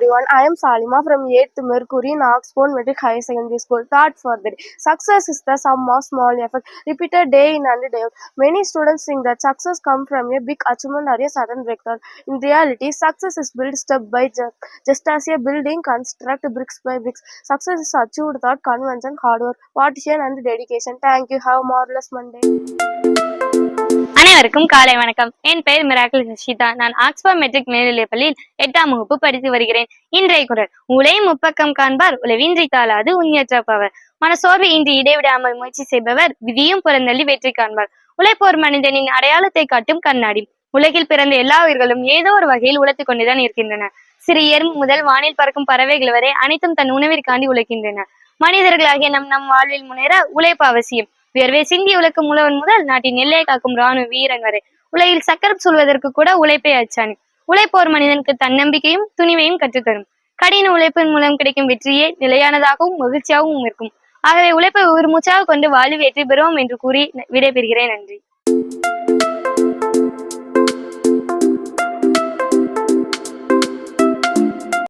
everyone. I am Salima from 8th Mercury in Oxford Metric High Secondary School. Thought for the day. Success is the sum of small effort repeated day in and day out. Many students think that success comes from a big achievement or a sudden breakthrough. In reality, success is built step by step, just as a building constructed bricks by bricks. Success is achieved without convention, hard work, motivation, and dedication. Thank you. Have a marvelous Monday. அனைவருக்கும் காலை வணக்கம். என் பெயர் miracle Harshita. நான் Oxford matric மேல்நிலைப் பள்ளியில் 8ஆம் வகுப்பு படித்து வருகிறேன். இன்றைய குரல்: உலை முப்பக்கம் காண்பார் உளவின்றி தாளாது உண்மையற்றப்பவர். மனசோர்வு இன்றி இடைவிடாமல் முயற்சி செய்பவர் விதியும் புறந்தள்ளி வெற்றி காண்பார். உழைப்போர் மனிதனின் அடையாளத்தை காட்டும் கண்ணாடி. உலகில் பிறந்த எல்லா உயிர்களும் ஏதோ ஒரு வகையில் உழைத்துக் கொண்டுதான் இருக்கின்றன. சிறு எறும்பு முதல் வானில் பறக்கும் பறவைகள் வரை அனைத்தும் தன் உணவிற்காண்டி உழைக்கின்றன. மனிதர்களாகிய நம் வாழ்வில் முன்னேற உழைப்பு அவசியம். வியர்வை சிந்தி உழைக்கும் உழவன் முதல் நாட்டின் எல்லையை காக்கும் ராணுவ வீரன் வரை உலகில் சக்கரம் சொல்வதற்கு கூட உழைப்பே அச்சாணி. உழைப்போர் மனிதனுக்கு தன்னம்பிக்கையும் துணிவையும் கற்றுத்தரும். கடின உழைப்பின் மூலம் கிடைக்கும் வெற்றியே நிலையானதாகவும் மகிழ்ச்சியாகவும் இருக்கும். ஆகவே உழைப்பை ஒரு மூச்சாக கொண்டு வாழ்வு வெற்றி பெறுவோம் என்று கூறி விடைபெறுகிறேன். நன்றி.